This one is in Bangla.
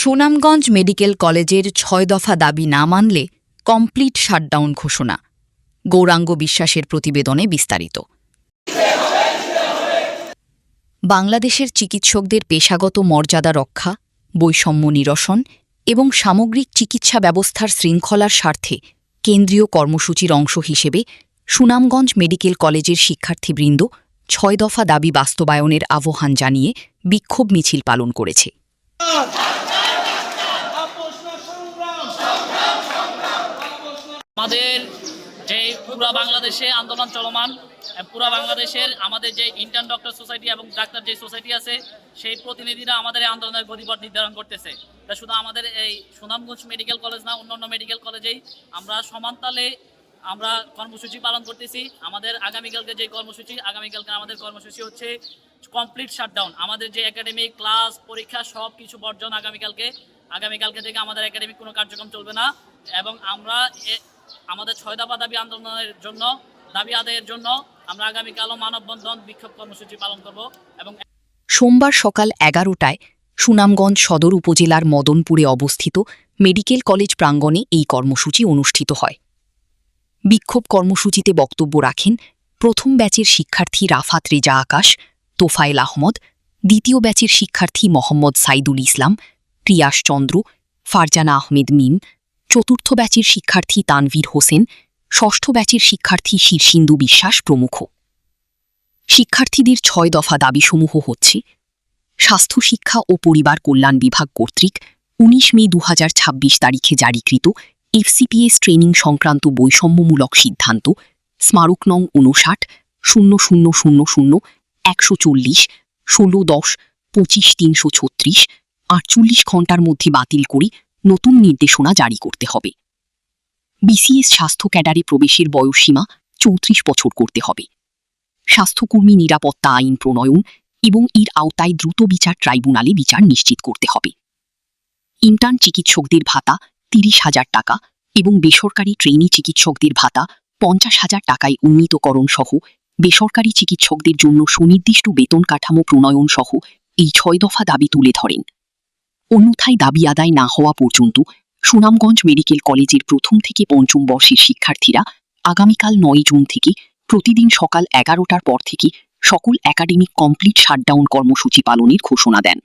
সুনামগঞ্জ মেডিকেল কলেজের ৬ দফা দাবি না মানলে কমপ্লিট শাটডাউন ঘোষণা। গৌরাঙ্গ বিশ্বাসের প্রতিবেদনে বিস্তারিত। বাংলাদেশের চিকিৎসকদের পেশাগত মর্যাদা রক্ষা, বৈষম্য নিরসন এবং সামগ্রিক চিকিৎসা ব্যবস্থার শৃঙ্খলার স্বার্থে কেন্দ্রীয় কর্মসূচির অংশ হিসেবে সুনামগঞ্জ মেডিকেল কলেজের শিক্ষার্থীবৃন্দ ৬ দফা দাবি বাস্তবায়নের আহ্বান জানিয়ে বিক্ষোভ মিছিল পালন করেছে। আমাদের যে পুরা বাংলাদেশে আন্দোলন চলমান, পুরা বাংলাদেশের আমাদের যে ইন্টার্ন ডক্টর সোসাইটি এবং ডাক্তার যে সোসাইটি আছে সেই প্রতিনিধিরা আমাদের এই আন্দোলনের গতিপথ নির্ধারণ করতেছে। তা শুধু আমাদের এই সুনামগঞ্জ মেডিকেল কলেজ না, অন্যান্য মেডিকেল কলেজেই আমরা সমানতালে আমরা কর্মসূচি পালন করতেছি। আমাদের আগামীকালকে যে কর্মসূচি, আগামীকালকে আমাদের কর্মসূচি হচ্ছে কমপ্লিট শাটডাউন। আমাদের যে একাডেমিক ক্লাস পরীক্ষা সব কিছু বর্জন আগামীকালকে থেকে আমাদের একাডেমিক কোনো কার্যক্রম চলবে না। এবং আমরা আমাদের ৬ দফা দাবি আন্দোলনের জন্য, দাবি আদায়ের জন্য আমরা আগামীকালও মানববন্ধন বিক্ষোভ কর্মসূচি পালন করব। এবং সোমবার সকাল ১১টায় সুনামগঞ্জ সদর উপজেলার মদনপুরে অবস্থিত মেডিকেল কলেজ প্রাঙ্গণে এই কর্মসূচি অনুষ্ঠিত হয়। বিক্ষোভ কর্মসূচিতে বক্তব্য রাখেন প্রথম ব্যাচের শিক্ষার্থী রাফাত রেজা আকাশ, তোফায়েল আহমদ, দ্বিতীয় ব্যাচের শিক্ষার্থী মোহাম্মদ সাইদুল ইসলাম, প্রিয়াস চন্দ্র, ফারজানা আহমেদ মিম, চতুর্থ ব্যাচের শিক্ষার্থী তানভীর হোসেন, ষষ্ঠ ব্যাচের শিক্ষার্থী শীর্ষিন্দু বিশ্বাস প্রমুখ। শিক্ষার্থীদের ৬ দফা দাবিসমূহ হচ্ছে: স্বাস্থ্য শিক্ষা ও পরিবার কল্যাণ বিভাগ কর্তৃক ১৯ মে ২০২৬ তারিখে জারিকৃত এফসিপিএস ট্রেনিং সংক্রান্ত বৈষম্যমূলক সিদ্ধান্ত স্মারক নং ৫৯-০০০০-১৪০ ১৬/১০/২৫/৩৩৬ ৪৮ ঘণ্টার মধ্যে বাতিল করে নতুন নির্দেশনা জারি করতে হবে। বিসিএস স্বাস্থ্য ক্যাডারে প্রবেশের বয়সসীমা ৩৪ বছর করতে হবে। স্বাস্থ্যকর্মী নিরাপত্তা আইন প্রণয়ন এবং এর আওতায় দ্রুত বিচার ট্রাইব্যুনালে বিচার নিশ্চিত করতে হবে। ইন্টার্ন চিকিৎসকদের ভাতা ৩০,০০০ টাকা এবং বেসরকারি ট্রেনি চিকিৎসকদের ভাতা ৫০,০০০ টাকায় উন্নীতকরণ সহ বেসরকারি চিকিৎসকদের জন্য সুনির্দিষ্ট বেতন কাঠামো প্রণয়ন সহ এই ৬ দফা দাবি তুলে ধরেন। অন্যথায় দাবি আদায় না হওয়া পর্যন্ত সুনামগঞ্জ মেডিকেল কলেজের প্রথম থেকে পঞ্চম বর্ষের শিক্ষার্থীরা আগামীকাল ৯ জুন থেকে প্রতিদিন সকাল ১১টার পর থেকে সকল একাডেমিক কমপ্লিট শাটডাউন কর্মসূচি পালনের ঘোষণা দেন।